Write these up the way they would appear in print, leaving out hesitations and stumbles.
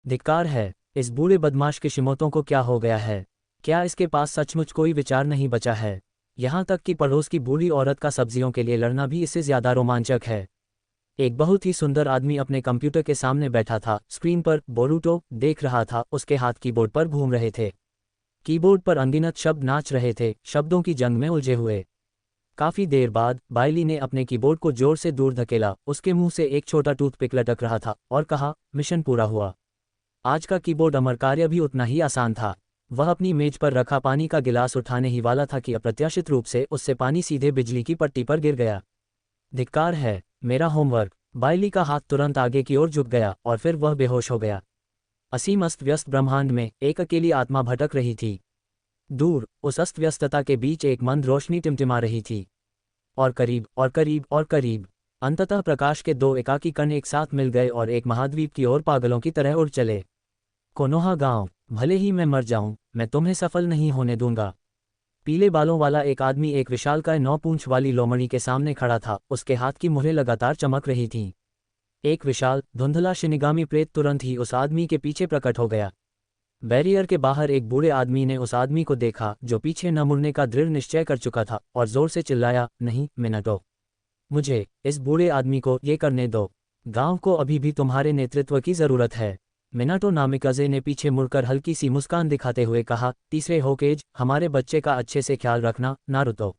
धिक्कार है, इस बूढ़े बदमाश किशिमोतो को क्या हो गया है? क्या इसके पास सचमुच कोई विचार नहीं बचा है? यहाँ तक कि पड़ोस की बूढ़ी औरत का सब्जियों के लिए लड़ना भी इससे ज्यादा रोमांचक है। एक बहुत ही सुंदर आदमी अपने कंप्यूटर के सामने बैठा था। स्क्रीन पर बोरूटो देख रहा था, उसके हाथ कीबोर्ड पर घूम रहे थे। कीबोर्ड पर अनगिनत शब्द नाच रहे थे, शब्दों की जंग में उलझे हुए। काफी देर बाद बाइली ने अपने कीबोर्ड को जोर से दूर धकेला, उसके मुंह से एक छोटा टूथपिक लटक रहा था, और कहा, मिशन पूरा हुआ। आज का कीबोर्ड अमर कार्य भी उतना ही आसान था। वह अपनी मेज पर रखा पानी का गिलास उठाने ही वाला था कि अप्रत्याशित रूप से उससे पानी सीधे बिजली की पट्टी पर गिर गया। धिक्कार है, मेरा होमवर्क। बाइली का हाथ तुरंत आगे की ओर झुक गया और फिर वह बेहोश हो गया। असीम अस्त व्यस्त ब्रह्मांड में एक अकेली आत्मा भटक रही थी। दूर उस अस्त व्यस्तता के बीच एक मंद रोशनी टिमटिमा रही थी। और करीब और करीब और करीब, अंततः प्रकाश के दो एकाकी कण एक साथ मिल गए और एक महाद्वीप की ओर पागलों की तरह उड़ चले। कोनोहा गांव। भले ही मैं मर जाऊं, मैं तुम्हें सफल नहीं होने दूंगा। पीले बालों वाला एक आदमी एक विशालकाय 9 पूंछ वाली लोमड़ी के सामने खड़ा था, उसके हाथ की मुहरें लगातार चमक रही थीं। एक विशाल धुंधला शिनिगामी प्रेत तुरंत ही उस आदमी के पीछे प्रकट हो गया। बैरियर के बाहर एक बूढ़े आदमी ने उस आदमी को देखा जो पीछे न मुड़ने का दृढ़ निश्चय कर चुका था, और जोर से चिल्लाया, नहीं मिनटो, मुझे इस बूढ़े आदमी को ये करने दो। गांव को अभी भी तुम्हारे नेतृत्व की जरूरत है। मिनाटो नामिकाजे ने पीछे मुड़कर हल्की सी मुस्कान दिखाते हुए कहा, तीसरे होकेज, हमारे बच्चे का अच्छे से ख्याल रखना। नारुतो,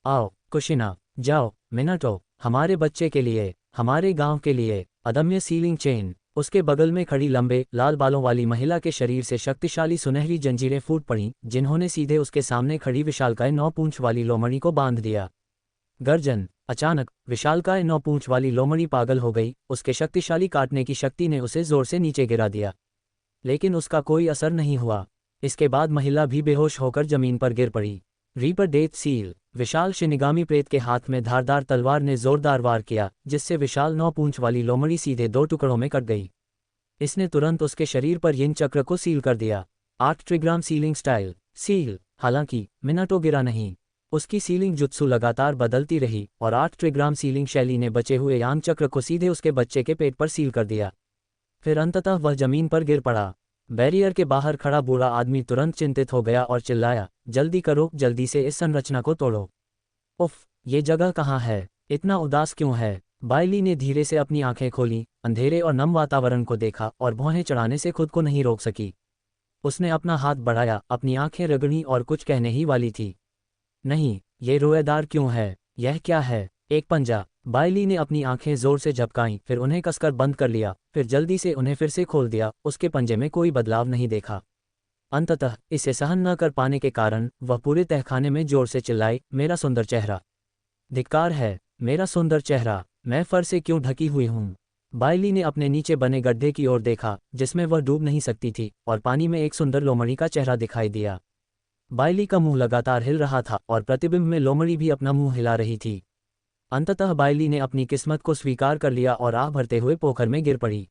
आओ कुशिना, जाओ। मिनाटो, हमारे बच्चे के लिए, हमारे गांव के लिए। अदम्य सीलिंग चेन। उसके बगल में खड़ी लंबे लाल बालों वाली महिला के शरीर से शक्तिशाली सुनहरी जंजीरें फूट पड़ीं, जिन्होंने सीधे उसके सामने खड़ी विशालकाय 9 पूंछ वाली लोमड़ी को बांध दिया। गर्जन। अचानक विशालकाय 9 पूंछ वाली लोमड़ी पागल हो गई, उसके शक्तिशाली काटने की शक्ति ने उसे जोर से नीचे गिरा दिया। लेकिन उसका कोई असर नहीं हुआ। इसके बाद महिला भी बेहोश होकर जमीन पर गिर पड़ी। Reaper death seal. विशाल शिनिगामी प्रेत के हाथ में धारदार तलवार ने जोरदार वार किया, जिससे विशाल 9 पूंछ वाली लोमड़ी सीधे 2 टुकड़ों में कट गई। इसने तुरंत उसके शरीर पर यिन चक्र को सील कर दिया। 8 ट्रिग्राम सीलिंग स्टाइल सील। हालांकि मिनाटो गिरा नहीं, उसकी सीलिंग जुत्सु लगातार बदलती रही, और 8 ट्रिग्राम सीलिंग शैली ने बचे हुए यांग चक्र को सीधे उसके बच्चे के पेट पर सील कर दिया। फिर अंततः वह जमीन पर गिर पड़ा। बैरियर के बाहर खड़ा बूढ़ा आदमी तुरंत चिंतित हो गया और चिल्लाया, जल्दी करो, जल्दी से इस संरचना को तोड़ो। उफ, ये जगह कहाँ है? इतना उदास क्यों है? बाइली ने धीरे से अपनी आंखें खोलीं, अंधेरे और नम वातावरण को देखा और भौहें चढ़ाने से खुद को नहीं रोक सकी। उसने अपना हाथ बढ़ाया, अपनी आंखें रगड़ी और कुछ कहने ही वाली थी। नहीं, ये रोएदार क्यों है? यह क्या है? एक पंजा। बाइली ने अपनी आंखें जोर से झपकाईं, फिर उन्हें कसकर बंद कर लिया, फिर जल्दी से उन्हें फिर से खोल दिया। उसके पंजे में कोई बदलाव नहीं देखा। अंततः इसे सहन न कर पाने के कारण वह पूरे तहखाने में जोर से चिल्लाई, मेरा सुंदर चेहरा। धिक्कार है, मेरा सुंदर चेहरा। मैं फर से क्यों ढकी हुई हूँ? बाइली ने अपने नीचे बने गड्ढे की ओर देखा, जिसमें वह डूब नहीं सकती थी, और पानी में एक सुंदर लोमड़ी का चेहरा दिखाई दिया। बाइली का मुंह लगातार हिल रहा था, और प्रतिबिंब में लोमड़ी भी अपना मुंह हिला रही थी। अंततः बाइली ने अपनी किस्मत को स्वीकार कर लिया और आह भरते हुए पोखर में गिर पड़ी।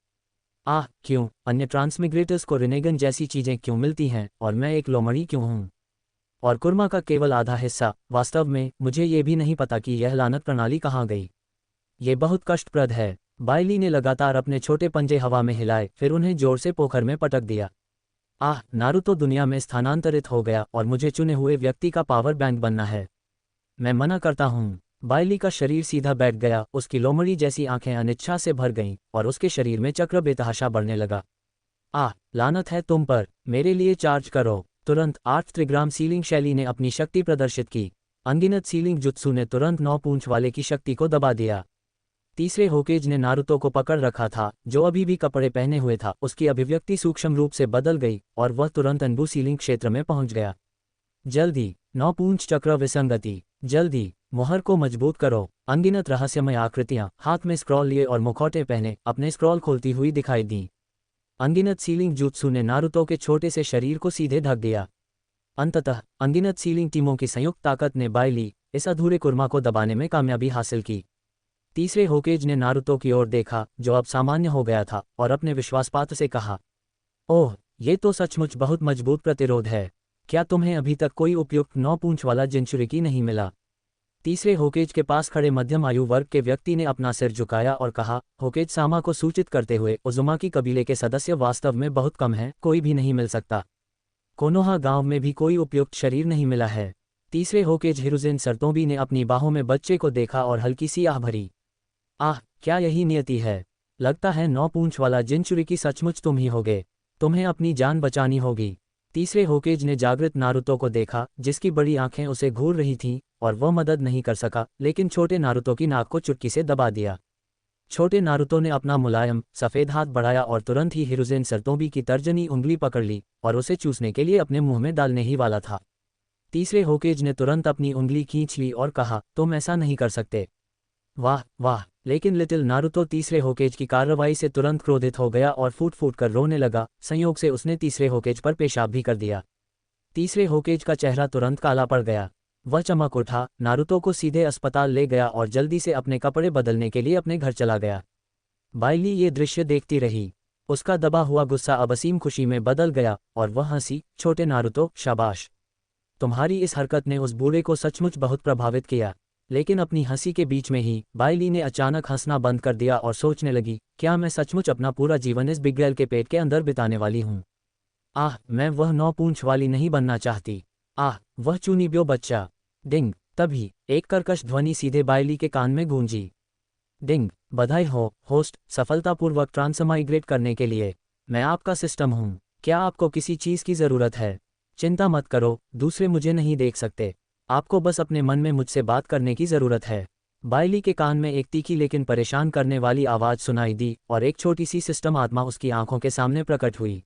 आह, क्यों? अन्य ट्रांसमिग्रेटर्स को रिनेगन जैसी चीजें क्यों मिलती हैं, और मैं एक लोमड़ी क्यों हूँ? और कुर्मा का केवल आधा हिस्सा। वास्तव में मुझे ये भी नहीं पता कि यह लानत प्रणाली कहाँ गई। ये बहुत कष्टप्रद है। बाइली ने लगातार अपने छोटे पंजे हवा में हिलाए, फिर उन्हें जोर से पोखर में पटक दिया। आह, नारुतो दुनिया में स्थानांतरित हो गया और मुझे चुने हुए व्यक्ति का पावर बैंक बनना है। मैं मना करता हूँ। बाइली का शरीर सीधा बैठ गया, उसकी लोमड़ी जैसी आंखें अनिच्छा से भर गईं, और उसके शरीर में चक्र बेतहाशा बढ़ने लगा। आह, लानत है तुम पर। मेरे लिए चार्ज करो। तुरंत 8 त्रिग्राम सीलिंग शैली ने अपनी शक्ति प्रदर्शित की। अनगिनत सीलिंग जुत्सु ने तुरंत 9 पूंछ वाले की शक्ति को दबा दिया। तीसरे होकेज ने नारुतो को पकड़ रखा था, जो अभी भी कपड़े पहने हुए था। उसकी अभिव्यक्ति सूक्ष्म रूप से बदल गई, और वह तुरंत अनबू सीलिंग क्षेत्र में पहुंच गया। जल्दी, 9 पूंछ चक्र विसंगति। जल्दी, मुहर को मजबूत करो। अनगिनत रहस्यमय आकृतियां हाथ में स्क्रॉल लिए और मुखौटे पहने अपने स्क्रॉल खोलती हुई दिखाई दी। अनगिनत सीलिंग जुत्सु ने नारुतो के छोटे से शरीर को सीधे ढक दिया। अंततः अनगिनत सीलिंग टीमों की संयुक्त ताकत ने बाइली, इस अधूरे कुर्मा को दबाने में कामयाबी हासिल की। तीसरे होकेज ने नारुतो की ओर देखा, जो अब सामान्य हो गया था, और अपने विश्वासपात्र से कहा, ओह, ये तो सचमुच बहुत मजबूत प्रतिरोध है। क्या तुम्हें अभी तक कोई उपयुक्त 9 पूंछ वाला जिनचुरिकी नहीं मिला? तीसरे होकेज के पास खड़े मध्यम आयु वर्ग के व्यक्ति ने अपना सिर झुकाया और कहा, होकेज सामा को सूचित करते हुए, उजुमाकी कबीले के सदस्य वास्तव में बहुत कम हैं, कोई भी नहीं मिल सकता। कोनोहा गांव में भी कोई उपयुक्त शरीर नहीं मिला है। तीसरे होकेज हिरुजेन सरतोबी ने अपनी बाहों में बच्चे को देखा और हल्की सी आह भरी। आह, क्या यही नियति है? लगता है 9 पूंछ वाला जिनचुरिकी सचमुच तुम ही होगे। तुम्हें अपनी जान बचानी होगी। तीसरे होकेज ने जागृत नारुतो को देखा, जिसकी बड़ी आंखें उसे घूर रही थीं, और वह मदद नहीं कर सका, लेकिन छोटे नारुतो की नाक को चुटकी से दबा दिया। छोटे नारुतो ने अपना मुलायम सफ़ेद हाथ बढ़ाया और तुरंत ही हिरुजेन सरतोबी की तर्जनी उंगली पकड़ ली और उसे चूसने के लिए अपने मुंह में डालने ही वाला था। तीसरे होकेज ने तुरंत अपनी उंगली खींच ली और कहा, तुम ऐसा नहीं कर सकते। वाह वाह! लेकिन लिटिल नारुतो तीसरे होकेज की कार्रवाई से तुरंत क्रोधित हो गया और फूट फूट कर रोने लगा। संयोग से उसने तीसरे होकेज पर पेशाब भी कर दिया। तीसरे होकेज का चेहरा तुरंत काला पड़ गया। वह चमक उठा, नारुतो को सीधे अस्पताल ले गया और जल्दी से अपने कपड़े बदलने के लिए अपने घर चला गया। बाइली ये दृश्य देखती रही। उसका दबा हुआ गुस्सा अब असीम खुशी में बदल गया और वह हंसी, छोटे नारुतो, शाबाश। तुम्हारी इस हरकत ने उस बूढ़े को सचमुच बहुत प्रभावित किया। लेकिन अपनी हंसी के बीच में ही बाइली ने अचानक हंसना बंद कर दिया और सोचने लगी, क्या मैं सचमुच अपना पूरा जीवन इस बिग्गैल के पेट के अंदर बिताने वाली हूँ? आह, मैं वह 9 पूंछ वाली नहीं बनना चाहती। आह, वह चूनीब्यो बच्चा। डिंग! तभी एक कर्कश ध्वनि सीधे बाइली के कान में गूंजी। डिंग! बधाई हो, होस्ट, सफलतापूर्वक ट्रांसमाइग्रेट करने के लिए। मैं आपका सिस्टम हूँ। क्या आपको किसी चीज़ की ज़रूरत है? चिंता मत करो, दूसरे मुझे नहीं देख सकते। आपको बस अपने मन में मुझसे बात करने की ज़रूरत है। बाइली के कान में एक तीखी लेकिन परेशान करने वाली आवाज़ सुनाई दी और एक छोटी सी सिस्टम आत्मा उसकी आंखों के सामने प्रकट हुई।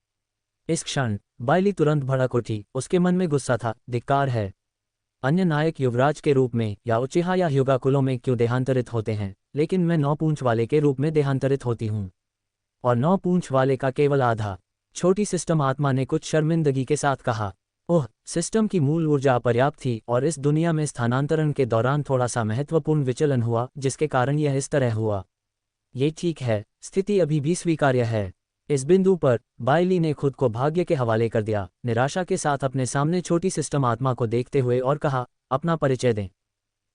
इस क्षण बाइली तुरंत भड़क उठी। उसके मन में गुस्सा था, धिक्कार है। अन्य नायक युवराज के रूप में या उचिहा या ह्योगाकुलो में क्यों देहांतरित होते हैं, लेकिन मैं 9 पूंछ वाले के रूप में देहांतरित होती हूँ। और 9 पूंछ वाले का केवल आधा। छोटी सिस्टम आत्मा ने कुछ शर्मिंदगी के साथ कहा। ओह, सिस्टम की मूल ऊर्जा अपर्याप्त थी और इस दुनिया में स्थानांतरण के दौरान थोड़ा सा महत्वपूर्ण विचलन हुआ, जिसके कारण यह इस तरह हुआ। ये ठीक है, स्थिति अभी भी स्वीकार्य है। इस बिंदु पर बाइली ने खुद को भाग्य के हवाले कर दिया, निराशा के साथ अपने सामने छोटी सिस्टम आत्मा को देखते हुए, और कहा, अपना परिचय दें।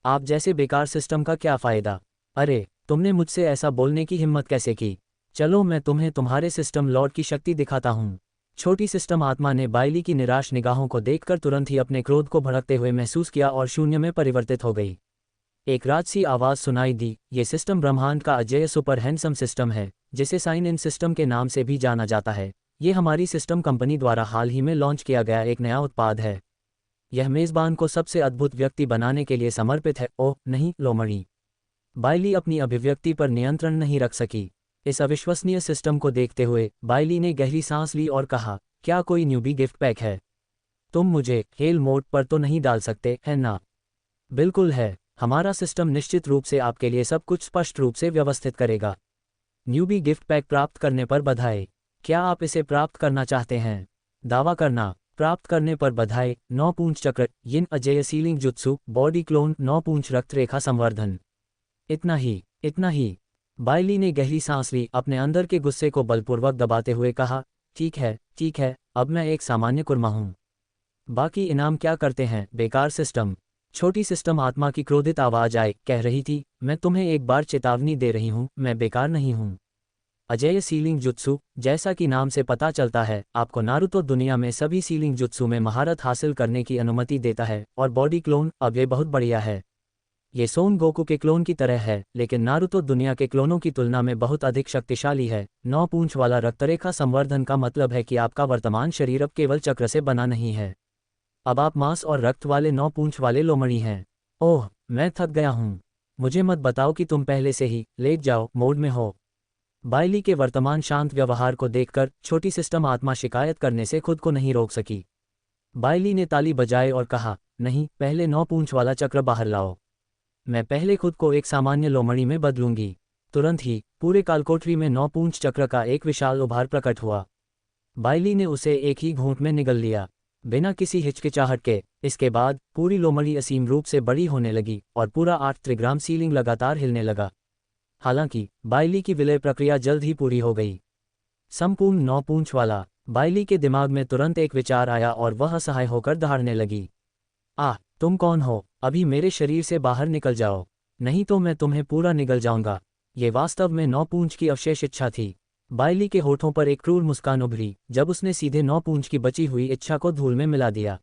आप जैसे बेकार सिस्टम का क्या फ़ायदा? अरे, तुमने मुझसे ऐसा बोलने की हिम्मत कैसे की? चलो मैं तुम्हें तुम्हारे सिस्टम लॉर्ड की शक्ति दिखाता हूँ। छोटी सिस्टम आत्मा ने बाइली की निराश निगाहों को देखकर तुरंत ही अपने क्रोध को भड़कते हुए महसूस किया और शून्य में परिवर्तित हो गई। एक राजसी आवाज़ सुनाई दी, ये सिस्टम ब्रह्मांड का अजेय सुपर हैंडसम सिस्टम है, जिसे साइन इन सिस्टम के नाम से भी जाना जाता है। ये हमारी सिस्टम कंपनी द्वारा हाल ही में लॉन्च किया गया एक नया उत्पाद है। यह मेज़बान को सबसे अद्भुत व्यक्ति बनाने के लिए समर्पित है। ओह नहीं, लोमड़ी! बाइली अपनी अभिव्यक्ति पर नियंत्रण नहीं रख सकी। इस अविश्वसनीय सिस्टम को देखते हुए बाइली ने गहरी सांस ली और कहा, क्या कोई न्यूबी गिफ्ट पैक है? तुम मुझे खेल मोड पर तो नहीं डाल सकते, है ना? बिल्कुल है। हमारा सिस्टम निश्चित रूप से आपके लिए सब कुछ स्पष्ट रूप से व्यवस्थित करेगा। न्यूबी गिफ्ट पैक प्राप्त करने पर बधाई। क्या आप इसे प्राप्त करना चाहते हैं? दावा करना। प्राप्त करने पर बधाई। 9 पूंछ चक्र, यिन अजेय सीलिंग जुत्सु, बॉडी क्लोन, 9 पूंछ रक्त रेखा संवर्धन। इतना ही, इतना ही। बाइली ने गहरी सांस ली, अपने अंदर के गुस्से को बलपूर्वक दबाते हुए कहा, ठीक है, अब मैं एक सामान्य कुर्मा हूँ। बाकी इनाम क्या करते हैं, बेकार सिस्टम? छोटी सिस्टम आत्मा की क्रोधित आवाज आई, कह रही थी, मैं तुम्हें एक बार चेतावनी दे रही हूँ, मैं बेकार नहीं हूँ। अजेय सीलिंग जुत्सु, जैसा कि नाम से पता चलता है, आपको नारुतो दुनिया में सभी सीलिंग जुत्सु में महारत हासिल करने की अनुमति देता है। और बॉडी क्लोन, अब ये बहुत बढ़िया है। ये सोन गोकू के क्लोन की तरह है, लेकिन नारुतो दुनिया के क्लोनों की तुलना में बहुत अधिक शक्तिशाली है। 9 पूंछ वाला रक्तरेखा संवर्धन का मतलब है कि आपका वर्तमान शरीर अब केवल चक्र से बना नहीं है। अब आप मांस और रक्त वाले 9 पूंछ वाले लोमड़ी हैं। ओह, मैं थक गया हूँ। मुझे मत बताओ कि तुम पहले से ही लेट जाओ मोड में हो। बाइली के वर्तमान शांत व्यवहार को देखकर छोटी सिस्टम आत्मा शिकायत करने से खुद को नहीं रोक सकी। बाइली ने ताली बजाए और कहा, नहीं, पहले 9 पूंछ वाला चक्र बाहर लाओ। मैं पहले खुद को एक सामान्य लोमड़ी में बदलूंगी। तुरंत ही पूरे कालकोठरी में 9 पूंछ चक्र का एक विशाल उभार प्रकट हुआ। बाइली ने उसे एक ही घूंट में निगल लिया, बिना किसी हिचकिचाहट के। इसके बाद पूरी लोमड़ी असीम रूप से बड़ी होने लगी और पूरा 8 त्रिग्राम सीलिंग लगातार हिलने लगा। हालांकि बाइली की विलय प्रक्रिया जल्द ही पूरी हो गई। संपूर्ण 9 पूंछ वाला। बाइली के दिमाग में तुरंत एक विचार आया और वह असहाय होकर दहाड़ने लगी। आह, तुम कौन हो? अभी मेरे शरीर से बाहर निकल जाओ, नहीं तो मैं तुम्हें पूरा निगल जाऊंगा। ये वास्तव में नौपूंछ की अवशेष इच्छा थी। बाइली के होठों पर एक क्रूर मुस्कान उभरी जब उसने सीधे नौपूंछ की बची हुई इच्छा को धूल में मिला दिया।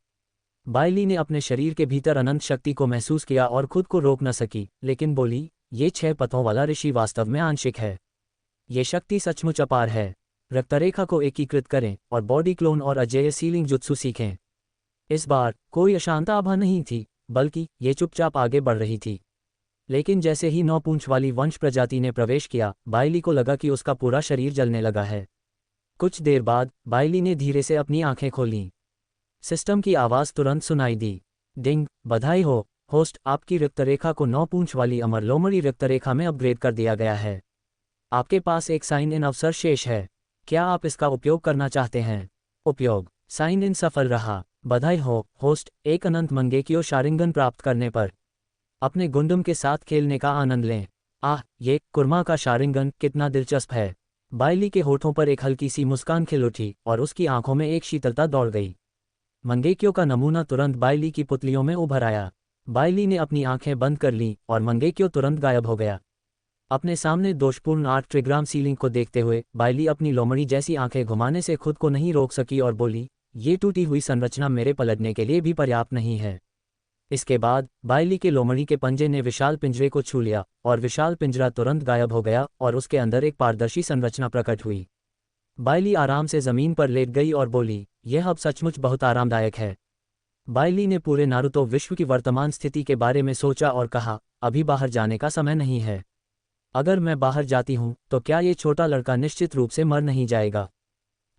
बाइली ने अपने शरीर के भीतर अनंत शक्ति को महसूस किया और खुद को रोक न सकी, लेकिन बोली, ये 6 पथों वाला ऋषि वास्तव में आंशिक है। ये शक्ति सचमुच अपार है। रक्तरेखा को एकीकृत करें और बॉडी क्लोन और अजेय सीलिंग जुत्सु सीखें। इस बार कोई अशांत आभा नहीं थी, बल्कि ये चुपचाप आगे बढ़ रही थी। लेकिन जैसे ही नौपूंछ वाली वंश प्रजाति ने प्रवेश किया, बाइली को लगा कि उसका पूरा शरीर जलने लगा है। कुछ देर बाद बाइली ने धीरे से अपनी आंखें खोलीं। सिस्टम की आवाज़ तुरंत सुनाई दी। डिंग, बधाई हो होस्ट, आपकी रक्तरेखा को नौपूंछ वाली अमर लोमड़ी रक्तरेखा में अपग्रेड कर दिया गया है। आपके पास एक साइन इन अवसर शेष है। क्या आप इसका उपयोग करना चाहते हैं? उपयोग, साइन इन सफल रहा। बधाई हो होस्ट, एक अनंत मंगेकियो शारिंगन प्राप्त करने पर अपने गुंडम के साथ खेलने का आनंद लें। आह, ये कुर्मा का शारिंगन कितना दिलचस्प है। बाइली के होठों पर एक हल्की सी मुस्कान खिल उठी और उसकी आंखों में एक शीतलता दौड़ गई। मंगेकियो का नमूना तुरंत बाइली की पुतलियों में उभर आया। बाइली ने अपनी आंखें बंद कर लीं और मंगेकियो तुरंत गायब हो गया। अपने सामने दोषपूर्ण 8 ट्रिग्राम सीलिंग को देखते हुए बाइली अपनी लोमड़ी जैसी आंखें घुमाने से खुद को नहीं रोक सकी और बोली, ये टूटी हुई संरचना मेरे पलटने के लिए भी पर्याप्त नहीं है। इसके बाद बाइली के लोमड़ी के पंजे ने विशाल पिंजरे को छू लिया और विशाल पिंजरा तुरंत गायब हो गया और उसके अंदर एक पारदर्शी संरचना प्रकट हुई। बाइली आराम से जमीन पर लेट गई और बोली, यह अब सचमुच बहुत आरामदायक है। बाइली ने पूरे नारुतो विश्व की वर्तमान स्थिति के बारे में सोचा और कहा, अभी बाहर जाने का समय नहीं है। अगर मैं बाहर जाती हूँ तो क्या ये छोटा लड़का निश्चित रूप से मर नहीं जाएगा?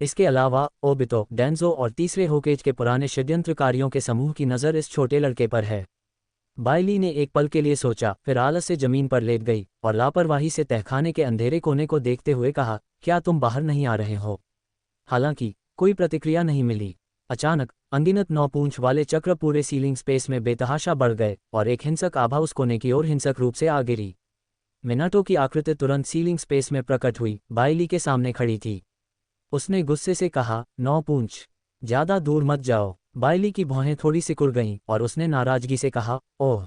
इसके अलावा ओबितो, डेंजो और तीसरे होकेज के पुराने षड्यंत्रकारियों के समूह की नज़र इस छोटे लड़के पर है। बाइली ने एक पल के लिए सोचा, फिर आलस से जमीन पर लेट गई और लापरवाही से तहखाने के अंधेरे कोने को देखते हुए कहा, क्या तुम बाहर नहीं आ रहे हो? हालांकि कोई प्रतिक्रिया नहीं मिली। अचानक अनगिनत नौपूंछ वाले चक्र पूरे सीलिंग स्पेस में बेतहाशा बढ़ गए और एक हिंसक आभा उस कोने की ओर हिंसक रूप से आ गिरी। मिनाटो की आकृति तुरंत सीलिंग स्पेस में प्रकट हुई, बाइली के सामने खड़ी थी। उसने गुस्से से कहा, नौपूंछ, ज्यादा दूर मत जाओ। बाइली की भौहें थोड़ी सिकुड़ गईं और उसने नाराजगी से कहा, ओह,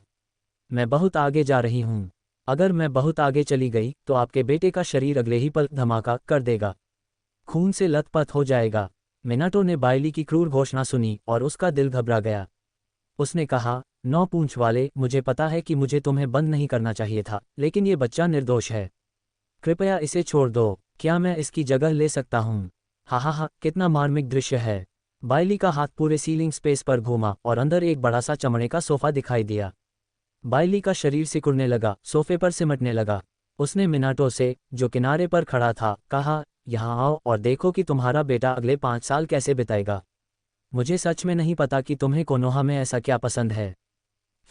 मैं बहुत आगे जा रही हूँ। अगर मैं बहुत आगे चली गई तो आपके बेटे का शरीर अगले ही पल धमाका कर देगा, खून से लथपथ हो जाएगा। मिनाटो ने बाइली की क्रूर घोषणा सुनी और उसका दिल घबरा गया। उसने कहा, नौपूंछ वाले, मुझे पता है कि मुझे तुम्हें बंद नहीं करना चाहिए था, लेकिन ये बच्चा निर्दोष है। कृपया इसे छोड़ दो। क्या मैं इसकी जगह ले सकता हूँ? हा हा हा, कितना मार्मिक दृश्य है। बाइली का हाथ पूरे सीलिंग स्पेस पर घूमा और अंदर एक बड़ा सा चमड़े का सोफा दिखाई दिया। बाइली का शरीर सिकुड़ने लगा, सोफे पर सिमटने लगा। उसने मिनाटो से, जो किनारे पर खड़ा था, कहा, यहाँ आओ और देखो कि तुम्हारा बेटा अगले 5 साल कैसे बिताएगा। मुझे सच में नहीं पता कि तुम्हें कोनोहा में ऐसा क्या पसंद है।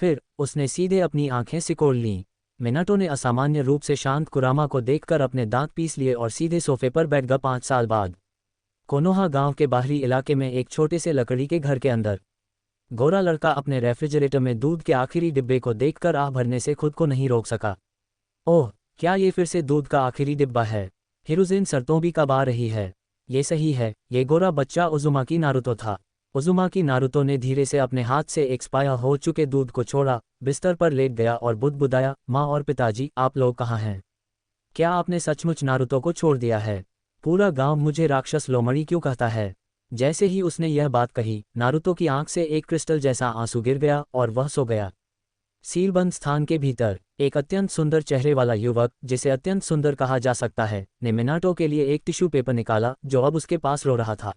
फिर उसने सीधे अपनी आंखें सिकोड़ लीं। मिनाटो ने असामान्य रूप से शांत कुरामा को देखकर अपने दांत पीस लिए और सीधे सोफे पर बैठ गया। 5 साल बाद कोनोहा गांव के बाहरी इलाके में एक छोटे से लकड़ी के घर के अंदर गोरा लड़का अपने रेफ्रिजरेटर में दूध के आखिरी डिब्बे को देखकर आह भरने से खुद को नहीं रोक सका। ओह, क्या ये फिर से दूध का आखिरी डिब्बा है? हिरुज़िन सरतोबी कब आ रही है? ये सही है, ये गोरा बच्चा उजुमाकी नारुतो था। उजुमाकी नारुतो ने धीरे से अपने हाथ से एक्सपायर हो चुके दूध को छोड़ा, बिस्तर पर लेट गया और बुदबुदाया, माँ और पिताजी, आप लोग कहाँ हैं? क्या आपने सचमुच नारुतो को छोड़ दिया है? पूरा गांव मुझे राक्षस लोमड़ी क्यों कहता है? जैसे ही उसने यह बात कही, नारुतो की आंख से एक क्रिस्टल जैसा आंसू गिर गया और वह सो गया। सीलबंद स्थान के भीतर एक अत्यंत सुंदर चेहरे वाला युवक, जिसे अत्यंत सुंदर कहा जा सकता है, ने मिनाटो के लिए एक टिश्यू पेपर निकाला जो अब उसके पास रो रहा था।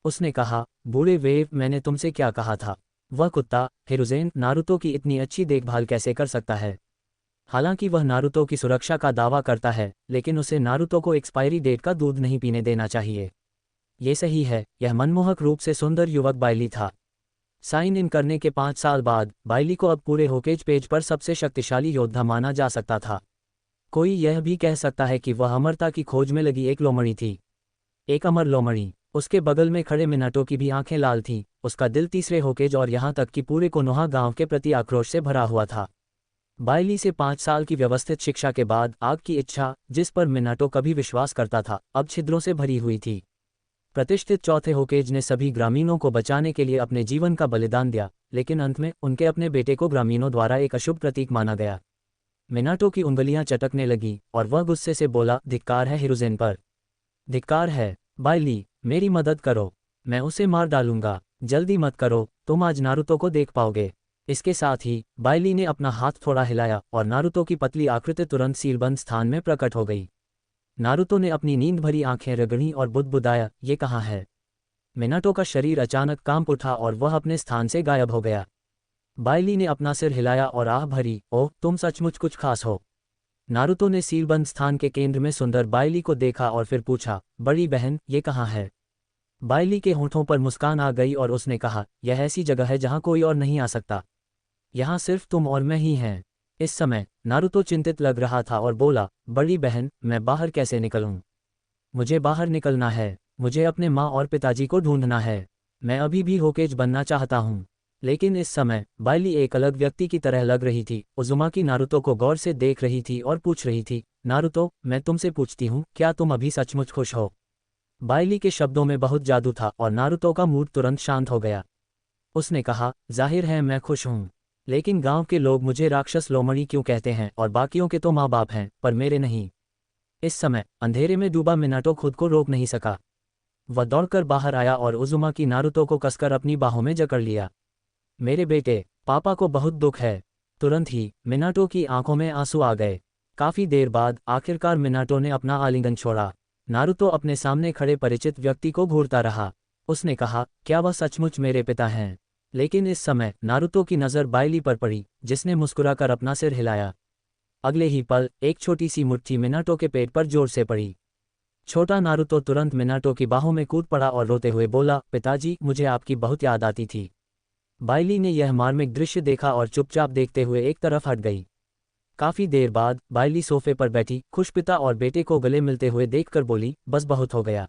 उसने कहा, बूढ़े वेव, मैंने तुमसे क्या कहा था? वह कुत्ता हिरुज़ेन नारुतो की इतनी अच्छी देखभाल कैसे कर सकता है? हालांकि वह नारुतो की सुरक्षा का दावा करता है, लेकिन उसे नारुतो को एक्सपायरी डेट का दूध नहीं पीने देना चाहिए। ये सही है, यह मनमोहक रूप से सुंदर युवक बाइली था। साइन इन करने के 5 साल बाद बाइली को अब पूरे होकेज पेज पर सबसे शक्तिशाली योद्धा माना जा सकता था। कोई यह भी कह सकता है कि वह अमरता की खोज में लगी एक लोमड़ी थी, एक अमर लोमड़ी। उसके बगल में खड़े मिनाटो की भी आंखें लाल थीं, उसका दिल तीसरे होकेज और यहाँ तक कि पूरे कोनोहा गांव के प्रति आक्रोश से भरा हुआ था। बाइली से 5 साल की व्यवस्थित शिक्षा के बाद आग की इच्छा, जिस पर मिनाटो कभी विश्वास करता था, अब छिद्रों से भरी हुई थी। प्रतिष्ठित चौथे होकेज ने सभी ग्रामीणों को बचाने के लिए अपने जीवन का बलिदान दिया, लेकिन अंत में उनके अपने बेटे को ग्रामीणों द्वारा एक अशुभ प्रतीक माना गया। मिनाटो की उंगलियां चटकने लगीं और वह गुस्से से बोला, धिक्कार है हिरुज़ेन पर, धिक्कार है। बाइली, मेरी मदद करो, मैं उसे मार डालूंगा। जल्दी मत करो, तुम आज नारुतो को देख पाओगे। इसके साथ ही बाइली ने अपना हाथ थोड़ा हिलाया और नारुतो की पतली आकृति तुरंत सीलबंद स्थान में प्रकट हो गई। नारुतो ने अपनी नींद भरी आंखें रगड़ी और बुदबुदाया, ये कहाँ है? मिनाटो का शरीर अचानक कांप उठा और वह अपने स्थान से गायब हो गया। बाइली ने अपना सिर हिलाया और आह भरी, ओह तुम सचमुच कुछ खास हो। नारुतो ने सीलबंद स्थान के केंद्र में सुंदर बाइली को देखा और फिर पूछा, बड़ी बहन ये कहाँ है? बाइली के होंठों पर मुस्कान आ गई और उसने कहा, यह ऐसी जगह है जहाँ कोई और नहीं आ सकता। यहाँ सिर्फ तुम और मैं ही हैं। इस समय नारुतो चिंतित लग रहा था और बोला, बड़ी बहन मैं बाहर कैसे निकलूं? मुझे बाहर निकलना है, मुझे अपने माँ और पिताजी को ढूंढना है। मैं अभी भी होकेज बनना चाहता हूँ। लेकिन इस समय बाइली एक अलग व्यक्ति की तरह लग रही थी। उजुमाकी नारुतो को गौर से देख रही थी और पूछ रही थी, नारुतो मैं तुमसे पूछती हूँ, क्या तुम अभी सचमुच खुश हो? बाइली के शब्दों में बहुत जादू था और नारुतो का मूड तुरंत शांत हो गया। उसने कहा, जाहिर है मैं खुश हूँ, लेकिन गांव के लोग मुझे राक्षस लोमड़ी क्यों कहते हैं और बाकियों के तो माँ बाप हैं, पर मेरे नहीं। इस समय अंधेरे में डूबा मिनाटो खुद को रोक नहीं सका। वह दौड़कर बाहर आया और उजुमाकी नारुतो को कसकर अपनी बाहों में जकड़ लिया। मेरे बेटे, पापा को बहुत दुख है। तुरंत ही मिनाटो की आंखों में आंसू आ गए। काफी देर बाद आखिरकार मिनाटो ने अपना आलिंगन छोड़ा। नारुतो अपने सामने खड़े परिचित व्यक्ति को घूरता रहा। उसने कहा, क्या वह सचमुच मेरे पिता हैं? लेकिन इस समय नारुतो की नज़र बाइली पर पड़ी, जिसने मुस्कुराकर अपना सिर हिलाया। अगले ही पल एक छोटी सी मुट्ठी मिनाटो के पेट पर जोर से पड़ी। छोटा नारुतो तुरंत मिनाटो की बाहों में कूद पड़ा और रोते हुए बोला, पिताजी मुझे आपकी बहुत याद आती थी। बाइली ने यह मार्मिक दृश्य देखा और चुपचाप देखते हुए एक तरफ हट गई। काफी देर बाद बाइली सोफे पर बैठी खुश पिता और बेटे को गले मिलते हुए देखकर बोली, बस बहुत हो गया,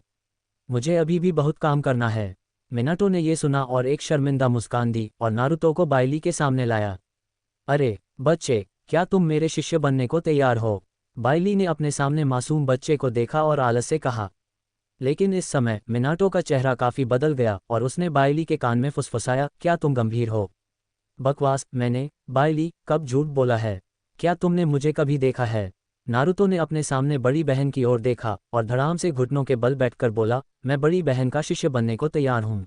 मुझे अभी भी बहुत काम करना है। मिनाटो ने यह सुना और एक शर्मिंदा मुस्कान दी और नारुतो को बाइली के सामने लाया। अरे बच्चे, क्या तुम मेरे शिष्य बनने को तैयार हो? बाइली ने अपने सामने मासूम बच्चे को देखा और आलस से कहा। लेकिन इस समय मिनाटो का चेहरा काफी बदल गया और उसने बाइली के कान में फुसफुसाया, क्या तुम गंभीर हो? बकवास, मैंने, बाइली, कब झूठ बोला है? क्या तुमने मुझे कभी देखा है? नारुतो ने अपने सामने बड़ी बहन की ओर देखा और धड़ाम से घुटनों के बल बैठकर बोला, मैं बड़ी बहन का शिष्य बनने को तैयार हूँ।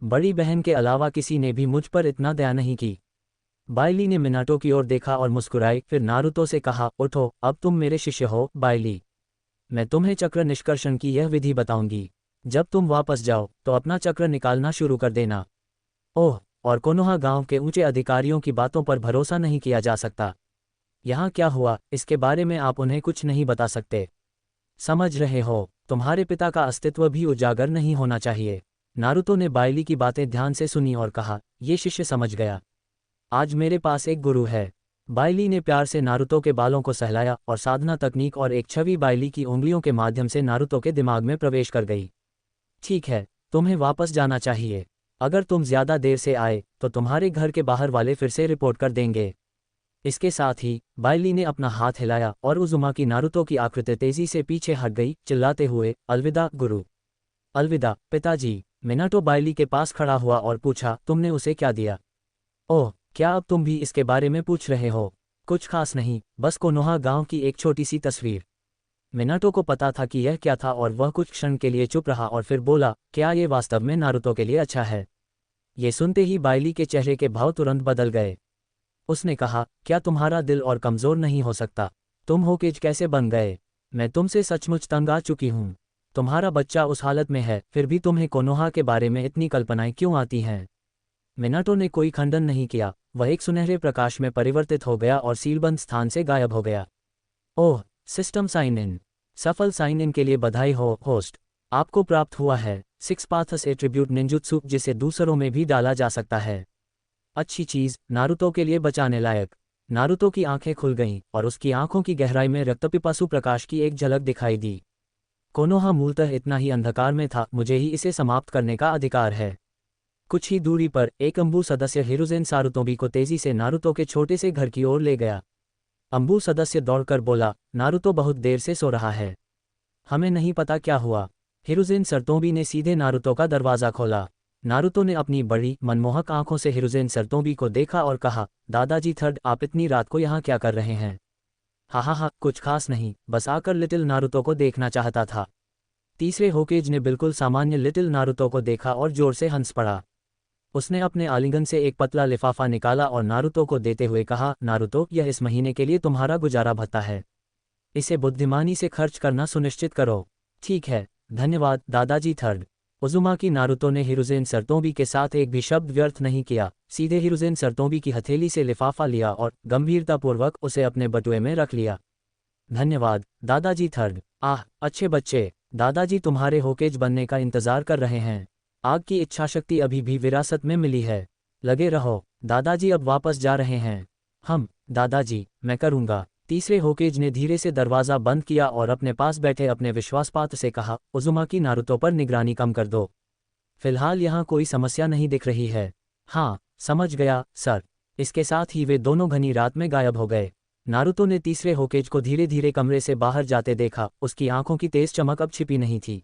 बड़ी बहन के अलावा किसी ने भी मुझ पर इतना दया नहीं की। बाइली ने मिनाटो की ओर देखा और मुस्कुराई, फिर नारुतो से कहा, उठो, अब तुम मेरे शिष्य हो। बाइली, मैं तुम्हें चक्र निष्कर्षण की यह विधि बताऊंगी। जब तुम वापस जाओ तो अपना चक्र निकालना शुरू कर देना। ओह, और कोनोहा गांव के ऊंचे अधिकारियों की बातों पर भरोसा नहीं किया जा सकता। यहाँ क्या हुआ इसके बारे में आप उन्हें कुछ नहीं बता सकते। समझ रहे हो, तुम्हारे पिता का अस्तित्व भी उजागर नहीं होना चाहिए। नारुतो ने बाइली की बातें ध्यान से सुनी और कहा, ये शिष्य समझ गया। आज मेरे पास एक गुरु है। बाइली ने प्यार से नारुतो के बालों को सहलाया और साधना तकनीक और एक छवि बाइली की उंगलियों के माध्यम से नारुतो के दिमाग में प्रवेश कर गई। ठीक है, तुम्हें वापस जाना चाहिए। अगर तुम ज्यादा देर से आए तो तुम्हारे घर के बाहर वाले फिर से रिपोर्ट कर देंगे। इसके साथ ही बाइली ने अपना हाथ हिलाया और उजुमाकी नारुतो की आकृति तेजी से पीछे हट गई, चिल्लाते हुए, अलविदा गुरु। अलविदा पिताजी। मिनाटो बाइली के पास खड़ा हुआ और पूछा, तुमने उसे क्या दिया? ओह, क्या अब तुम भी इसके बारे में पूछ रहे हो? कुछ खास नहीं, बस कोनोहा गांव की एक छोटी सी तस्वीर। मिनाटो को पता था कि यह क्या था और वह कुछ क्षण के लिए चुप रहा और फिर बोला, क्या ये वास्तव में नारुतो के लिए अच्छा है? ये सुनते ही बाइली के चेहरे के भाव तुरंत बदल गए। उसने कहा, क्या तुम्हारा दिल और कमजोर नहीं हो सकता? तुम होकेज कैसे बन गए? मैं तुमसे सचमुच तंग आ चुकी हूँ। तुम्हारा बच्चा उस हालत में है, फिर भी तुम्हें कोनोहा के बारे में इतनी कल्पनाएं क्यों आती हैं? मिनाटो ने कोई खंडन नहीं किया, वह एक सुनहरे प्रकाश में परिवर्तित हो गया और सीलबंद स्थान से गायब हो गया। ओह, सिस्टम साइन इन। सफल साइन इन के लिए बधाई हो होस्ट। आपको प्राप्त हुआ है 6 पाथस एट्रीब्यूट निंजुत्सु, जिसे दूसरों में भी डाला जा सकता है। अच्छी चीज, नारुतो के लिए बचाने लायक। नारुतो की आंखें खुल गईं और उसकी आंखों की गहराई में रक्तपिपासु प्रकाश की एक झलक दिखाई दी। कोनोहा मूलतः इतना ही अंधकार में था, मुझे ही इसे समाप्त करने का अधिकार है। कुछ ही दूरी पर एक अंबु सदस्य हिरुज़ेन सारुतोबी को तेजी से नारुतो के छोटे से घर की ओर ले गया। अंबु सदस्य दौड़कर बोला, नारुतो बहुत देर से सो रहा है। हमें नहीं पता क्या हुआ। हिरुज़ेन सरतोबी ने सीधे नारुतो का दरवाज़ा खोला। नारुतो ने अपनी बड़ी मनमोहक आंखों से हिरुज़ेन सरतोबी को देखा और कहा, दादाजी थर्ड, आप इतनी रात को यहाँ क्या कर रहे हैं? हा, कुछ खास नहीं, बस आकर लिटिल नारुतो को देखना चाहता था। तीसरे होकेज ने बिल्कुल सामान्य लिटिल नारुतो को देखा और जोर से हंस पड़ा। उसने अपने आलिंगन से एक पतला लिफाफा निकाला और नारुतो को देते हुए कहा, नारुतो, यह इस महीने के लिए तुम्हारा गुजारा भत्ता है। इसे बुद्धिमानी से खर्च करना सुनिश्चित करो। ठीक है, धन्यवाद दादाजी थर्ड। उज़ुमाकी नारुतो ने हिरुज़ेन सरतोबी के साथ एक भी शब्द व्यर्थ नहीं किया, सीधे हिरुज़ेन सरतोबी की हथेली से लिफाफा लिया और गंभीरतापूर्वक उसे अपने बटुए में रख लिया। धन्यवाद दादाजी थर्ड। आह, अच्छे बच्चे, दादाजी तुम्हारे होकेज बनने का इंतज़ार कर रहे हैं। आग की इच्छाशक्ति अभी भी विरासत में मिली है। लगे रहो, दादाजी अब वापस जा रहे हैं। दादाजी, मैं करूँगा। तीसरे होकेज ने धीरे से दरवाज़ा बंद किया और अपने पास बैठे अपने विश्वासपात्र से कहा, उज़ुमाकी नारुतो पर निगरानी कम कर दो। फिलहाल यहाँ कोई समस्या नहीं दिख रही है। हाँ, समझ गया सर। इसके साथ ही वे दोनों घनी रात में गायब हो गए। नारुतो ने तीसरे होकेज को धीरे धीरे कमरे से बाहर जाते देखा। उसकी आंखों की तेज चमक अब छिपी नहीं थी।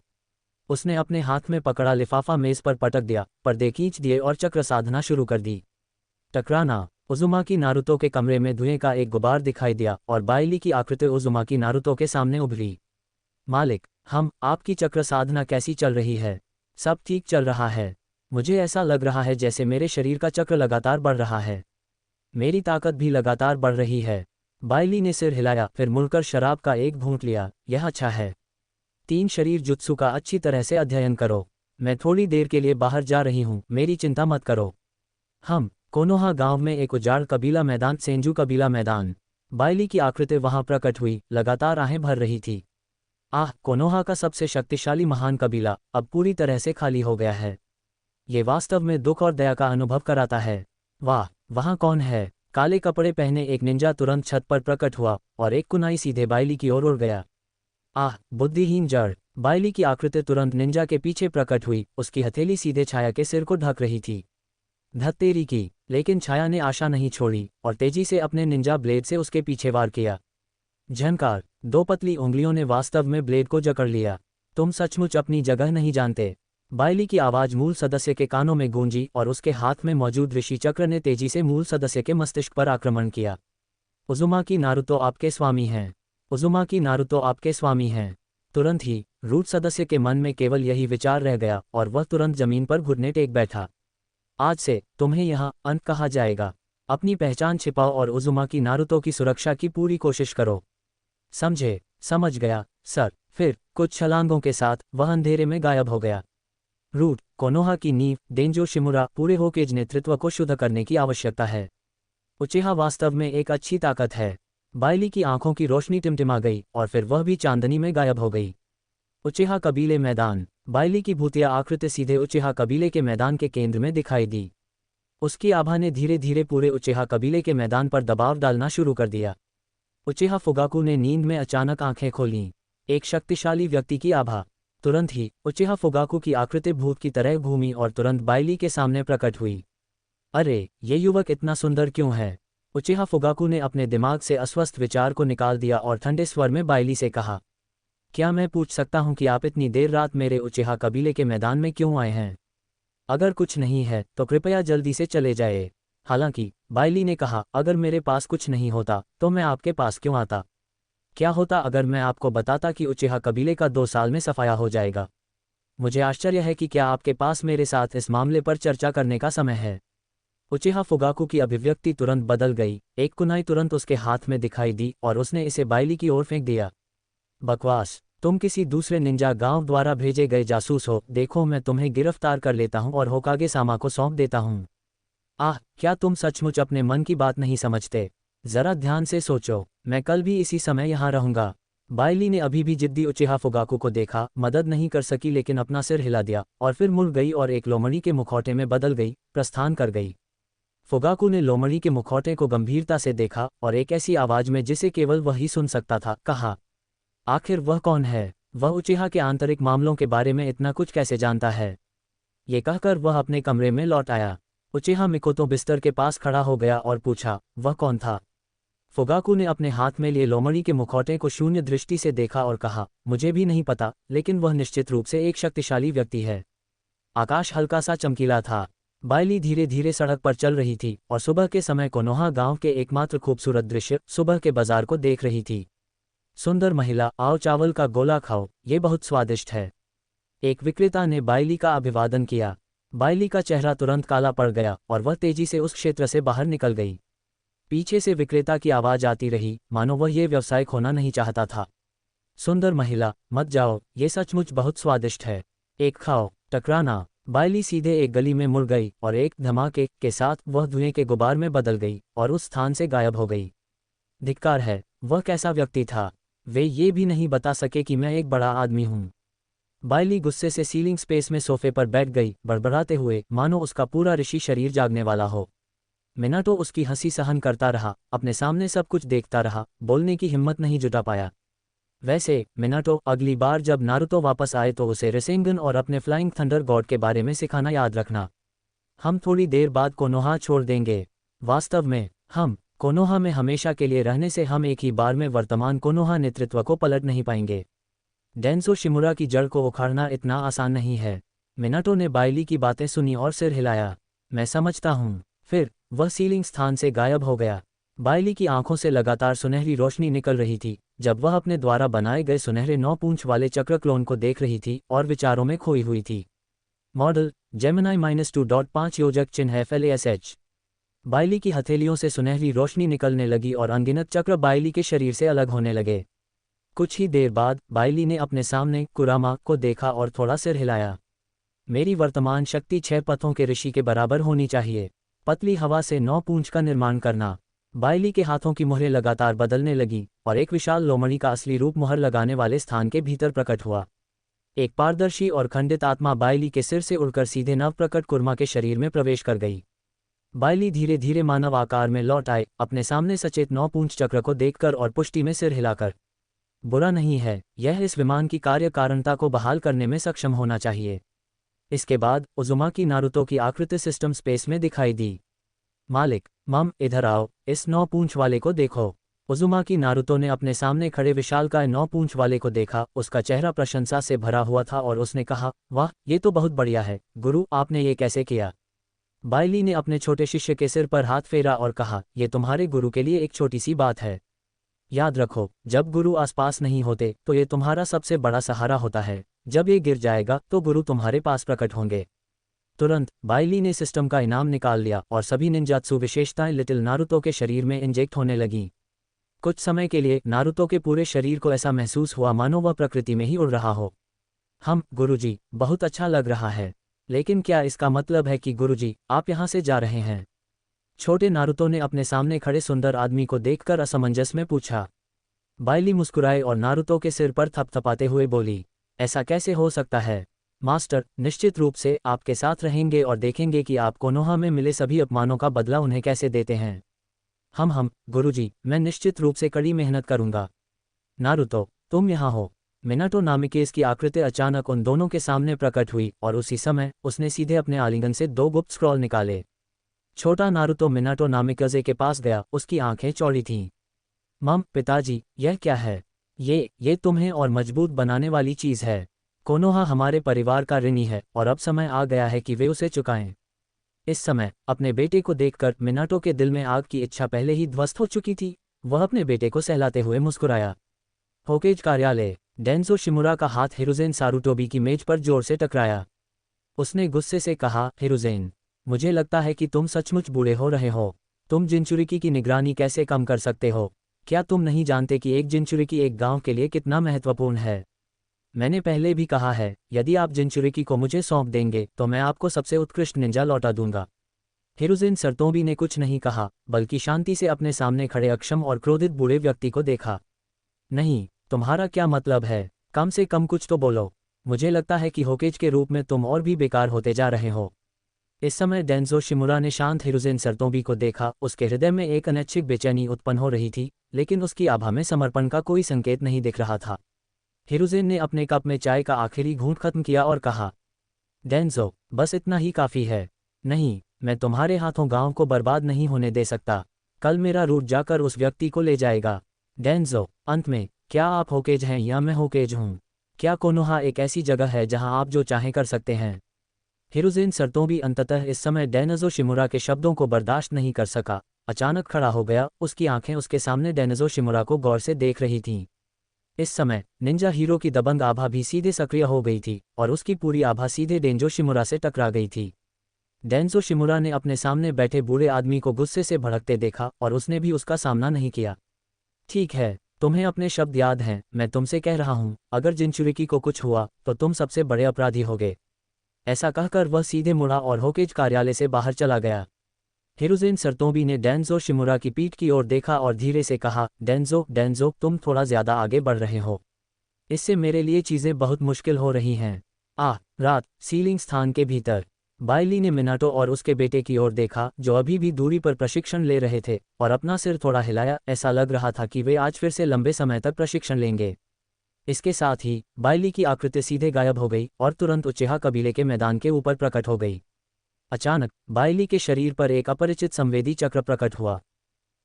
उसने अपने हाथ में पकड़ा लिफाफा मेज पर पटक दिया, पर्दे खींच दिए और चक्र साधना शुरू कर दी। टकराना। उज़ुमाकी नारुतो के कमरे में धुएं का एक गुबार दिखाई दिया और बाइली की आकृति उज़ुमाकी नारुतो के सामने उभरी। मालिक, आपकी चक्र साधना कैसी चल रही है? सब ठीक चल रहा है। मुझे ऐसा लग रहा है जैसे मेरे शरीर का चक्र लगातार बढ़ रहा है। मेरी ताकत भी लगातार बढ़ रही है। बाइली ने सिर हिलाया, फिर मुड़कर शराब का एक घूंट लिया। यह अच्छा है। 3 शरीर जुत्सु का अच्छी तरह से अध्ययन करो। मैं थोड़ी देर के लिए बाहर जा रही हूँ, मेरी चिंता मत करो। कोनोहा गांव में एक उजाड़ कबीला मैदान, सेंजू कबीला मैदान। बाइली की आकृति वहां प्रकट हुई, लगातार आहें भर रही थी। कोनोहा का सबसे शक्तिशाली महान कबीला अब पूरी तरह से खाली हो गया है। ये वास्तव में दुख और दया का अनुभव कराता है। वाह, वहां कौन है? काले कपड़े पहने एक निंजा तुरंत छत पर प्रकट हुआ और एक कुनाई सीधे बाइली की ओर उड़ गया। बुद्धिहीन जड़। बाइली की आकृति तुरंत निंजा के पीछे प्रकट हुई। उसकी हथेली सीधे छाया के सिर को ढक रही थी। धत्तेरी की, लेकिन छाया ने आशा नहीं छोड़ी और तेजी से अपने निंजा ब्लेड से उसके पीछे वार किया। झनकार। 2 पतली उंगलियों ने वास्तव में ब्लेड को जकड़ लिया। तुम सचमुच अपनी जगह नहीं जानते। बाइली की आवाज मूल सदस्य के कानों में गूंजी और उसके हाथ में मौजूद ऋषि चक्र ने तेजी से मूल सदस्य के मस्तिष्क पर आक्रमण किया। उज़ुमाकी नारुतो आपके स्वामी हैं। उज़ुमाकी नारुतो आपके स्वामी हैं। तुरंत ही रूट सदस्य के मन में केवल यही विचार रह गया और वह तुरंत जमीन पर घुटने टेक बैठा। आज से तुम्हें यहाँ अंत कहा जाएगा। अपनी पहचान छिपाओ और उज़ुमाकी नारुतो की सुरक्षा की पूरी कोशिश करो। समझे? समझ गया सर। फिर कुछ छलांगों के साथ वह अंधेरे में गायब हो गया। रूट, कोनोहा की नींव, डेंजो शिमुरा, पूरे होकेज नेतृत्व को शुद्ध करने की आवश्यकता है। उचिहा वास्तव में एक अच्छी ताकत है। बाइली की आंखों की रोशनी टिमटिमा गई और फिर वह भी चांदनी में गायब हो गई। उचिहा कबीले मैदान। बाइली की भूतिया आकृति सीधे उचिहा कबीले के मैदान के केंद्र में दिखाई दी। उसकी आभा ने धीरे धीरे पूरे उचिहा कबीले के मैदान पर दबाव डालना शुरू कर दिया। उचिहा फुगाकू ने नींद में अचानक आंखें खोलीं। एक शक्तिशाली व्यक्ति की आभा। तुरंत ही उचिहा फुगाकू की आकृति भूत की तरह घूमी और तुरंत बाइली के सामने प्रकट हुई। अरे, ये युवक इतना सुंदर क्यों है? उचिहा फुगाकू ने अपने दिमाग से अस्वस्थ विचार को निकाल दिया और ठंडे स्वर में बाइली से कहा, क्या मैं पूछ सकता हूं कि आप इतनी देर रात मेरे उचिहा कबीले के मैदान में क्यों आए हैं? अगर कुछ नहीं है तो कृपया जल्दी से चले जाए। हालांकि बाइली ने कहा, अगर मेरे पास कुछ नहीं होता तो मैं आपके पास क्यों आता? क्या होता अगर मैं आपको बताता कि उचिहा कबीले का 2 साल में सफाया हो जाएगा? मुझे आश्चर्य है कि क्या आपके पास मेरे साथ इस मामले पर चर्चा करने का समय है। उचिहा फुगाकू की अभिव्यक्ति तुरंत बदल गई। एक कुनाई तुरंत उसके हाथ में दिखाई दी और उसने इसे बाइली की ओर फेंक दिया। बकवास, तुम किसी दूसरे निंजा गांव द्वारा भेजे गए जासूस हो। देखो, मैं तुम्हें गिरफ्तार कर लेता हूं और होकागे सामा को सौंप देता हूं। क्या तुम सचमुच अपने मन की बात नहीं समझते? जरा ध्यान से सोचो, मैं कल भी इसी समय यहाँ रहूंगा। बाइली ने अभी भी जिद्दी उचिहा फुगाकू को देखा, मदद नहीं कर सकी लेकिन अपना सिर हिला दिया और फिर मुड़ गई और एक लोमड़ी के मुखौटे में बदल गई, प्रस्थान कर गई। फुगाकू ने लोमड़ी के मुखौटे को गंभीरता से देखा और एक ऐसी आवाज में जिसे केवल वही सुन सकता था, कहा, आखिर वह कौन है? वह उचिहा के आंतरिक मामलों के बारे में इतना कुछ कैसे जानता है? ये कहकर वह अपने कमरे में लौट आया। उचिहा मिकोतो बिस्तर के पास खड़ा हो गया और पूछा, वह कौन था? फुगाकू ने अपने हाथ में लिए लोमड़ी के मुखौटे को शून्य दृष्टि से देखा और कहा, मुझे भी नहीं पता, लेकिन वह निश्चित रूप से एक शक्तिशाली व्यक्ति है। आकाश हल्का सा चमकीला था। बाइली धीरे धीरे सड़क पर चल रही थी और सुबह के समय कोनोहा गांव के एकमात्र खूबसूरत दृश्य सुबह के बाजार को देख रही थी। सुंदर महिला, आओ चावल का गोला खाओ, ये बहुत स्वादिष्ट है। एक विक्रेता ने बाइली का अभिवादन किया। बाइली का चेहरा तुरंत काला पड़ गया और वह तेजी से उस क्षेत्र से बाहर निकल गई। पीछे से विक्रेता की आवाज आती रही, मानो वह ये व्यवसाय खोना नहीं चाहता था। सुंदर महिला, मत जाओ, ये सचमुच बहुत स्वादिष्ट है, एक खाओ। टकराना। बाइली सीधे एक गली में मुड़ गई और एक धमाके के साथ वह धुएं के गुबार में बदल गई और उस स्थान से गायब हो गई। धिक्कार है, वह कैसा व्यक्ति था? वे ये भी नहीं बता सके कि मैं एक बड़ा आदमी हूँ। बाइली गुस्से से सीलिंग स्पेस में सोफे पर बैठ गई, बड़बड़ाते हुए, मानो उसका पूरा ऋषि शरीर जागने वाला हो। मिनाटो उसकी हंसी सहन करता रहा, अपने सामने सब कुछ देखता रहा, बोलने की हिम्मत नहीं जुटा पाया। वैसे मिनाटो, अगली बार जब नारुतो वापस आए तो उसे रेसेंगन और अपने फ्लाइंग थंडर गॉड के बारे में सिखाना याद रखना। हम थोड़ी देर बाद कोनोहा छोड़ देंगे। वास्तव में हम कोनोहा में हमेशा के लिए रहने से हम एक ही बार में वर्तमान कोनोहा नेतृत्व को पलट नहीं पाएंगे। डेंसो शिमुरा की जड़ को उखाड़ना इतना आसान नहीं है। मिनाटो ने बाइली की बातें सुनी और सिर हिलाया। मैं समझता हूँ। फिर वह सीलिंग स्थान से गायब हो गया। बाइली की आंखों से लगातार सुनहरी रोशनी निकल रही थी जब वह अपने द्वारा बनाए गए सुनहरे 9 पूंछ वाले चक्र क्लोन को देख रही थी और विचारों में खोई हुई थी। मॉडल जेमिनाई -2.5 योजक चिन्ह FLASH। बाइली की हथेलियों से सुनहरी रोशनी निकलने लगी और अनगिनत चक्र बाइली के शरीर से अलग होने लगे। कुछ ही देर बाद बाइली ने अपने सामने कुरामा को देखा और थोड़ा सिर हिलाया। मेरी वर्तमान शक्ति 6 पथों के ऋषि के बराबर होनी चाहिए। पतली हवा से 9 पूंछ का निर्माण करना। बाइली के हाथों की मुहरें लगातार बदलने लगी और एक विशाल लोमड़ी का असली रूप मुहर लगाने वाले स्थान के भीतर प्रकट हुआ। एक पारदर्शी और खंडित आत्मा बाइली के सिर से उड़कर सीधे नवप्रकट कुर्मा के शरीर में प्रवेश कर गई। बाइली धीरे धीरे मानव आकार में लौट आए, अपने सामने सचेत 9 पूंछ चक्र को देखकर और पुष्टि में सिर हिलाकर। बुरा नहीं है, यह इस विमान की कार्यकारणता को बहाल करने में सक्षम होना चाहिए। इसके बाद उजुमाकी नारुतो की आकृति सिस्टम स्पेस में दिखाई दी। मालिक, मम, इधर आओ, इस 9 पूंछ वाले को देखो। उजुमाकी नारुतो ने अपने सामने खड़े विशालकाय 9 पूंछ वाले को देखा। उसका चेहरा प्रशंसा से भरा हुआ था और उसने कहा, वाह, ये तो बहुत बढ़िया है गुरु, आपने ये कैसे किया? बाइली ने अपने छोटे शिष्य के सिर पर हाथ फेरा और कहा, यह तुम्हारे गुरु के लिए एक छोटी सी बात है। याद रखो, जब गुरु आसपास नहीं होते तो ये तुम्हारा सबसे बड़ा सहारा होता है। जब ये गिर जाएगा तो गुरु तुम्हारे पास प्रकट होंगे। तुरंत बाइली ने सिस्टम का इनाम निकाल लिया और सभी निंजात्सु विशेषताएं लिटिल नारुतो के शरीर में इंजेक्ट होने लगीं। कुछ समय के लिए नारुतो के पूरे शरीर को ऐसा महसूस हुआ मानो वह प्रकृति में ही उड़ रहा हो। गुरुजी, बहुत अच्छा लग रहा है, लेकिन क्या इसका मतलब है कि गुरुजी, आप यहाँ से जा रहे हैं? छोटे नारुतो ने अपने सामने खड़े सुंदर आदमी को देखकर असमंजस में पूछा। बाइली मुस्कुराए और नारुतो के सिर पर थपथपाते हुए बोली, ऐसा कैसे हो सकता है मास्टर? निश्चित रूप से आपके साथ रहेंगे और देखेंगे कि आप कोनोहा में मिले सभी अपमानों का बदला उन्हें कैसे देते हैं। गुरुजी, मैं निश्चित रूप से कड़ी मेहनत करूंगा। नारुतो, तुम यहाँ हो। मिनाटो नामिकेस की आकृति अचानक उन दोनों के सामने प्रकट हुई और उसी समय उसने सीधे अपने आलिंगन से 2 गुप्त स्क्रॉल निकाले। छोटा नारुतो मिनाटो नामिकाज़े के पास गया, उसकी आंखें चौड़ी थीं। पिताजी, यह क्या है? ये तुम्हें और मजबूत बनाने वाली चीज़ है। कोनोहा हमारे परिवार का ऋणी है और अब समय आ गया है कि वे उसे चुकाएं। इस समय अपने बेटे को देखकर मिनाटो के दिल में आग की इच्छा पहले ही ध्वस्त हो चुकी थी। वह अपने बेटे को सहलाते हुए मुस्कुराया। होकेज कार्यालय। डेंजो शिमुरा का हाथ हिरुजेन सारुटोबी की मेज पर जोर से टकराया। उसने गुस्से से कहा, हिरुजेन, मुझे लगता है कि तुम सचमुच बूढ़े हो रहे हो। तुम जिनचुरिकी की निगरानी कैसे कम कर सकते हो? क्या तुम नहीं जानते कि एक जिनचुरिकी एक गांव के लिए कितना महत्वपूर्ण है? मैंने पहले भी कहा है, यदि आप जिनचुरिकी को मुझे सौंप देंगे तो मैं आपको सबसे उत्कृष्ट निंजा लौटा दूंगा। हिरुजेन सरतोबी ने कुछ नहीं कहा, बल्कि शांति से अपने सामने खड़े अक्षम और क्रोधित बूढ़े व्यक्ति को देखा। नहीं, तुम्हारा क्या मतलब है? कम से कम कुछ तो बोलो। मुझे लगता है कि होकेज के रूप में तुम और भी बेकार होते जा रहे हो। इस समय डेंजो शिमुरा ने शांत हिरुजेन सरतोबी को देखा। उसके हृदय में एक अनैच्छिक बेचैनी उत्पन्न हो रही थी, लेकिन उसकी आभा में समर्पण का कोई संकेत नहीं दिख रहा था। हिरुजेन ने अपने कप में चाय का आखिरी घूंट खत्म किया और कहा, डेंजो, बस इतना ही काफ़ी है। नहीं, मैं तुम्हारे हाथों गांव को बर्बाद नहीं होने दे सकता। कल मेरा रूट जाकर उस व्यक्ति को ले जाएगा। डेंजो, अंत में, क्या आप होकेज हैं या मैं होकेज हूँ? क्या कोनोहा एक ऐसी जगह है जहां आप जो चाहें कर सकते हैं? हिरुज़ेन सरतों भी अंततः इस समय डेनजो शिमुरा के शब्दों को बर्दाश्त नहीं कर सका, अचानक खड़ा हो गया, उसकी आंखें उसके सामने डेनजो शिमुरा को गौर से देख रही थीं। इस समय निंजा हीरो की दबंग आभा भी सीधे सक्रिय हो गई थी और उसकी पूरी आभा सीधे डेंजो शिमुरा से टकरा गई थी। डेंजो शिमुरा ने अपने सामने बैठे बूढ़े आदमी को गुस्से से भड़कते देखा और उसने भी उसका सामना नहीं किया। ठीक है, तुम्हें अपने शब्द याद हैं, मैं तुमसे कह रहा हूं, अगर जिनचुरिकी को कुछ हुआ तो तुम सबसे बड़े अपराधी होगे। ऐसा कहकर वह सीधे मुड़ा और होकेज कार्यालय से बाहर चला गया। हिरुज़ेन सरतोबी ने डेंजो शिमुरा की पीठ की ओर देखा और धीरे से कहा, डेंजो, तुम थोड़ा ज़्यादा आगे बढ़ रहे हो। इससे मेरे लिए चीज़ें बहुत मुश्किल हो रही हैं। रात, सीलिंग स्थान के भीतर, बाइली ने मिनाटो और उसके बेटे की ओर देखा, जो अभी भी दूरी पर प्रशिक्षण ले रहे थे, और अपना सिर थोड़ा हिलाया, ऐसा लग रहा था कि वे आज फिर से लंबे समय तक प्रशिक्षण लेंगे। इसके साथ ही बाइली की आकृति सीधे गायब हो गई और तुरंत उचेहा कबीले के मैदान के ऊपर प्रकट हो गई। अचानक बाइली के शरीर पर एक अपरिचित संवेदी चक्र प्रकट हुआ।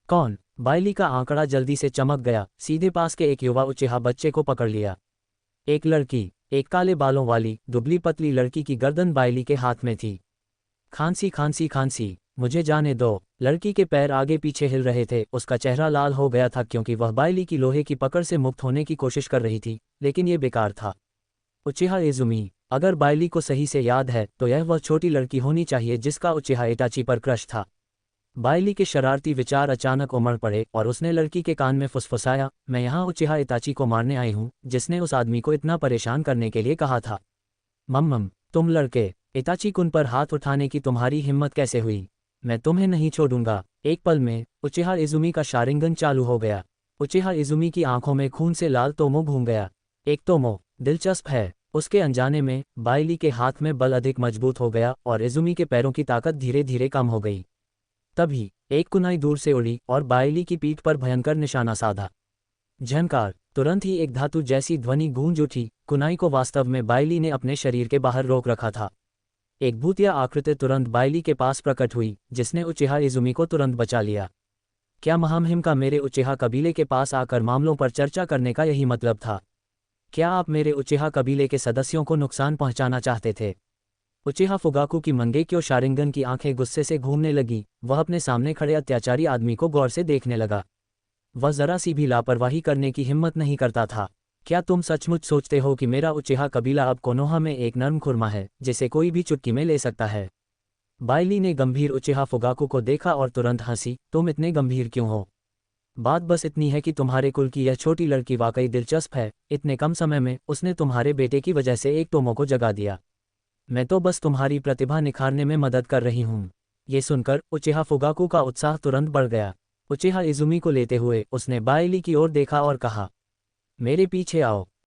कौन? बाइली का आंकड़ा जल्दी से चमक गया, सीधे पास के एक युवा उचेहा बच्चे को पकड़ लिया। एक लड़की, एक काले बालों वाली दुबली पतली लड़की की गर्दन बाइली के हाथ में थी। खांसी, मुझे जाने दो। लड़की के पैर आगे पीछे हिल रहे थे, उसका चेहरा लाल हो गया था क्योंकि वह बाइली की लोहे की पकड़ से मुक्त होने की कोशिश कर रही थी, लेकिन ये बेकार था। उचिहा इजुमी, अगर बाइली को सही से याद है तो यह वह छोटी लड़की होनी चाहिए जिसका उचिहा इटाची पर क्रश था। बाइली के शरारती विचार अचानक उमड़ पड़े और उसने लड़की के कान में फुसफुसाया, मैं यहाँ उचिहा इताची को मारने आई हूँ जिसने उस आदमी को इतना परेशान करने के लिए कहा था। मम्मम, तुम लड़के, इताची कुन पर हाथ उठाने की तुम्हारी हिम्मत कैसे हुई? मैं तुम्हें नहीं छोड़ूंगा। एक पल में उचिहा इजुमी का शारिंगन चालू हो गया। उचिहा इजुमी की आंखों में खून से लाल तोमो घूम गया। एक तोमो, दिलचस्प है। उसके अनजाने में बाइली के हाथ में बल अधिक मजबूत हो गया और इजुमी के पैरों की ताकत धीरे धीरे कम हो गई। तभी एक कुनाई दूर से उड़ी और बाइली की पीठ पर भयंकर निशाना साधा। झनकार, तुरंत ही एक धातु जैसी ध्वनि गूंज उठी। कुनाई को वास्तव में बाइली ने अपने शरीर के बाहर रोक रखा था। एक भूतिया आकृति तुरंत बाइली के पास प्रकट हुई, जिसने उचिहा इजुमी को तुरंत बचा लिया। क्या महामहिम का मेरे उचिहा कबीले के पास आकर मामलों पर चर्चा करने का यही मतलब था? क्या आप मेरे उचिहा कबीले के सदस्यों को नुकसान पहुंचाना चाहते थे? उचिहा फुगाकू की मंगेक्यो शारिंगन की आंखें गुस्से से घूमने लगी। वह अपने सामने खड़े अत्याचारी आदमी को गौर से देखने लगा। वह जरा सी भी लापरवाही करने की हिम्मत नहीं करता था। क्या तुम सचमुच सोचते हो कि मेरा उचिहा कबीला अब कोनोहा में एक नर्म खुरमा है जिसे कोई भी चुटकी में ले सकता है? बाइली ने गंभीर उचिहा फुगाकू को देखा और तुरंत हंसी, तुम इतने गंभीर क्यों हो? बात बस इतनी है कि तुम्हारे कुल की यह छोटी लड़की वाकई दिलचस्प है। इतने कम समय में उसने तुम्हारे बेटे की वजह से एक तोमो को जगा दिया। मैं तो बस तुम्हारी प्रतिभा निखारने में मदद कर रही हूँ। ये सुनकर उचिहा फुगाकू का उत्साह तुरंत बढ़ गया। उचिहा इजुमी को लेते हुए उसने बाइली की ओर देखा और कहा, मेरे पीछे आओ।